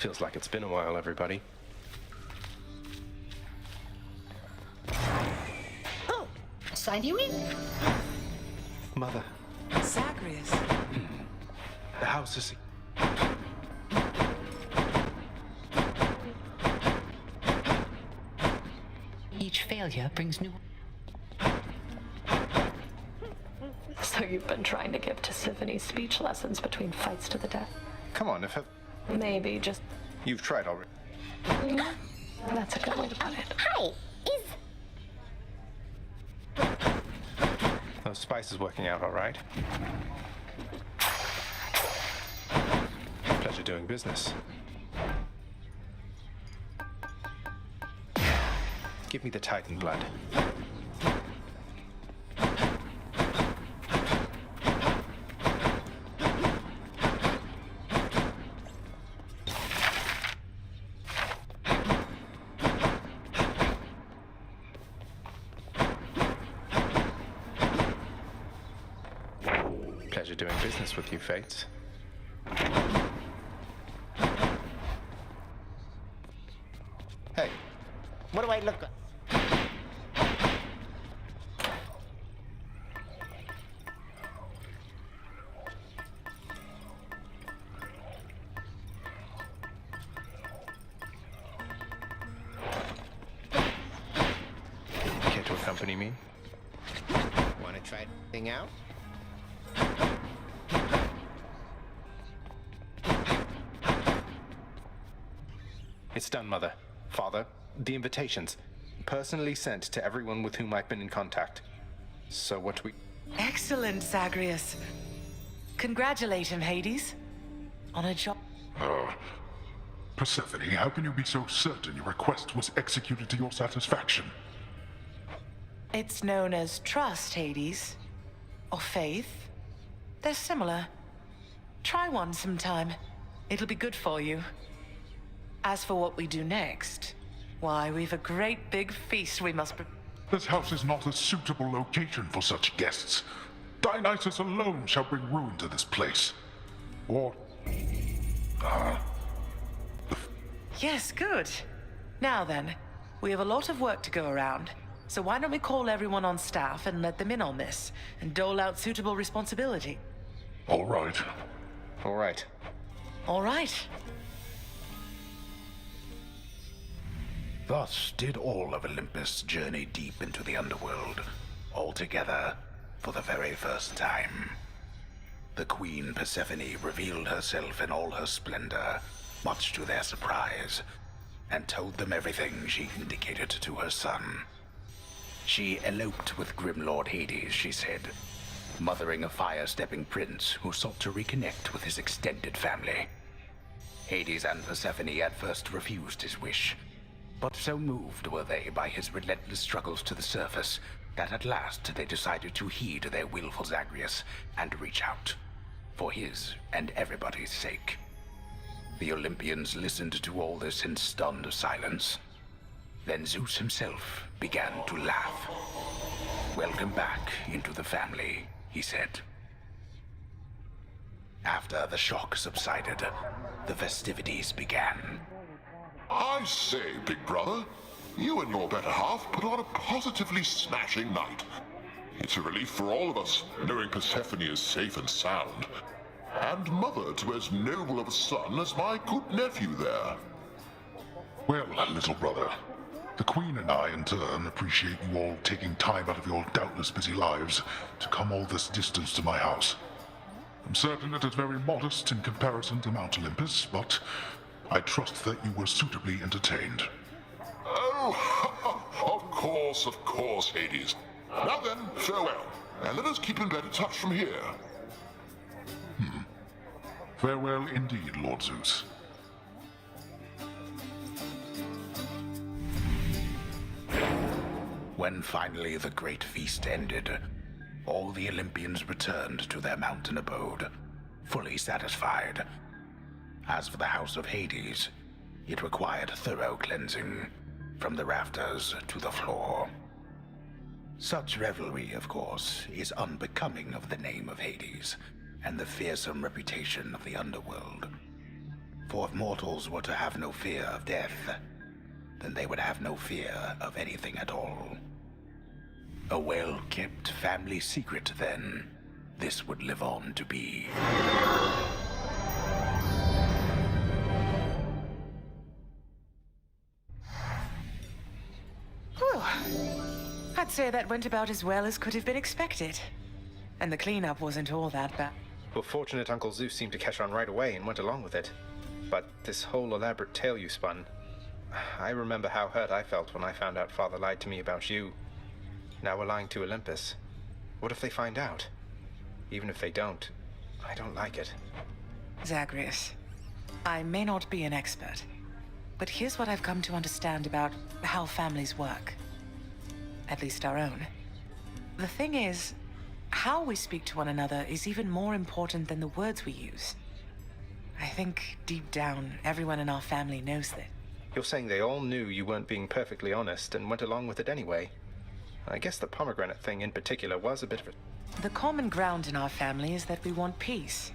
Feels like it's been a while, everybody. Oh, signed you in. Mother, Zagreus. the house is... Each failure brings new... So you've been trying to give Tisiphone speech lessons between fights to the death? Come on, if... Maybe just... You've tried already. That's a good way to put it. Hi, Those spice is working out all right. Pleasure doing business. Give me the Titan blood. Pleasure doing business with you, Fates. Hey, what do I look like? care to accompany me? Want to try thing out? It's done, Mother. Father, the invitations. Personally sent to everyone with whom I've been in contact. So what we... Excellent, Zagreus. Congratulate him, Hades. On a job... Persephone, how can you be so certain your request was executed to your satisfaction? It's known as trust, Hades. Or faith. They're similar. Try one sometime. It'll be good for you. As for what we do next, why, we've a great big feast we must... This house is not a suitable location for such guests. Dionysus alone shall bring ruin to this place. Or... Yes, good. Now then, we have a lot of work to go around. So why don't we call everyone on staff and let them in on this, and dole out suitable responsibility? All right. All right. All right. Thus did all of Olympus journey deep into the underworld, all together for the very first time. The Queen Persephone revealed herself in all her splendor, much to their surprise, and told them everything she indicated to her son. She eloped with Grim Lord Hades, she said, mothering a fire-stepping prince who sought to reconnect with his extended family. Hades and Persephone at first refused his wish, but so moved were they by his relentless struggles to the surface that at last they decided to heed their willful Zagreus and reach out, for his and everybody's sake. The Olympians listened to all this in stunned silence. Then Zeus himself began to laugh. "Welcome back into the family," he said. After the shock subsided, the festivities began. I say, big brother, you and your better half put on a positively smashing night. It's a relief for all of us, knowing Persephone is safe and sound. And mother to as noble of a son as my good nephew there. Well, little brother, the Queen and I, in turn, appreciate you all taking time out of your doubtless busy lives to come all this distance to my house. I'm certain it is very modest in comparison to Mount Olympus, but I trust that you were suitably entertained. Oh, of course, Hades. Now then, farewell, and let us keep in better touch from here. Farewell indeed, Lord Zeus. When finally the great feast ended, all the Olympians returned to their mountain abode, fully satisfied. As for the house of Hades, it required thorough cleansing, from the rafters to the floor. Such revelry, of course, is unbecoming of the name of Hades and the fearsome reputation of the underworld. For if mortals were to have no fear of death, then they would have no fear of anything at all. A well-kept family secret, then, this would live on to be. Whew. I'd say that went about as well as could have been expected. And the cleanup wasn't all that bad. Well, fortunate Uncle Zeus seemed to catch on right away and went along with it. But this whole elaborate tale you spun... I remember how hurt I felt when I found out Father lied to me about you. Now we're lying to Olympus. What if they find out? Even if they don't, I don't like it. Zagreus, I may not be an expert, but here's what I've come to understand about how families work. At least our own. The thing is, how we speak to one another is even more important than the words we use. I think, deep down, everyone in our family knows that. You're saying they all knew you weren't being perfectly honest and went along with it anyway. I guess the pomegranate thing in particular was a bit of a... The common ground in our family is that we want peace.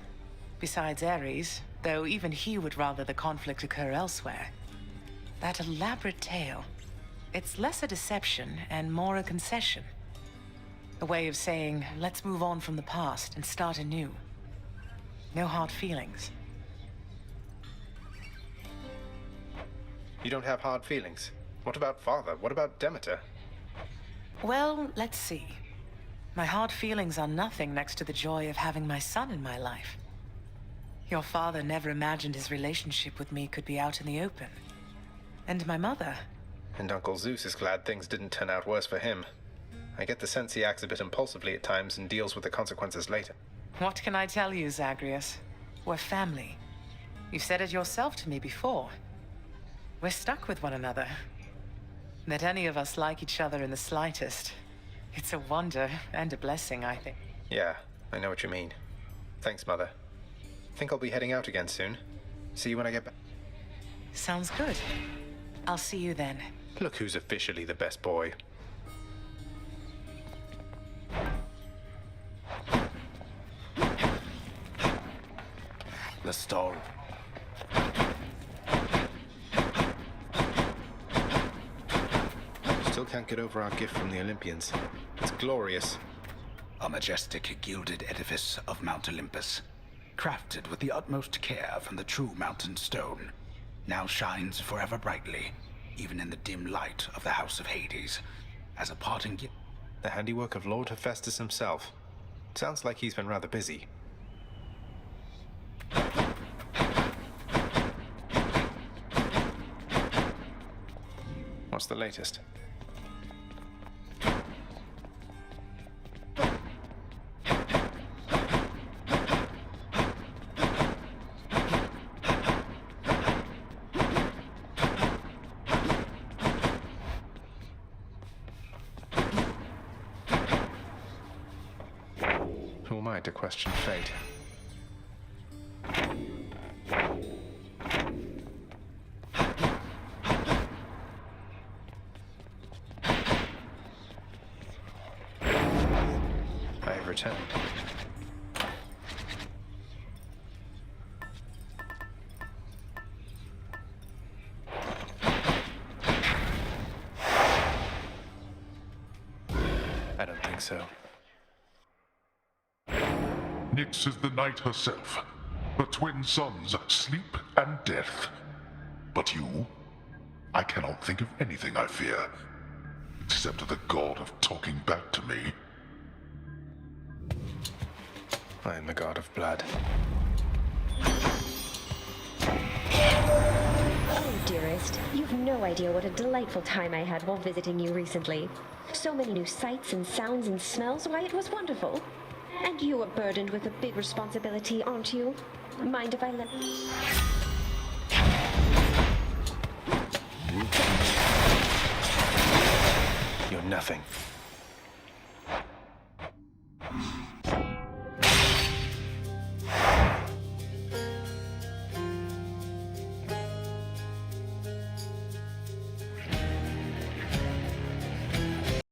Besides Ares, though even he would rather the conflict occur elsewhere. That elaborate tale, it's less a deception and more a concession. A way of saying, let's move on from the past and start anew. No hard feelings. You don't have hard feelings? What about Father? What about Demeter? Well, let's see. My hard feelings are nothing next to the joy of having my son in my life. Your father never imagined his relationship with me could be out in the open. And my mother... And Uncle Zeus is glad things didn't turn out worse for him. I get the sense he acts a bit impulsively at times and deals with the consequences later. What can I tell you, Zagreus? We're family. You've said it yourself to me before. We're stuck with one another. That any of us like each other in the slightest. It's a wonder and a blessing, I think. Yeah, I know what you mean. Thanks, Mother. Think I'll be heading out again soon. See you when I get back. Sounds good. I'll see you then. Look who's officially the best boy. The stall. Still can't get over our gift from the Olympians. It's glorious. A majestic gilded edifice of Mount Olympus, crafted with the utmost care from the true mountain stone, now shines forever brightly, even in the dim light of the House of Hades, as a parting gift. The handiwork of Lord Hephaestus himself. Sounds like he's been rather busy. What's the latest? Who am I to question fate? I have returned. I don't think so. Nyx is the night herself, her twin sons, sleep and death. But you? I cannot think of anything I fear, except the god of talking back to me. I am the god of blood. Oh, dearest, you've no idea what a delightful time I had while visiting you recently. So many new sights and sounds and smells, why, it was wonderful. And you are burdened with a big responsibility, aren't you? Mind if I let... You're nothing.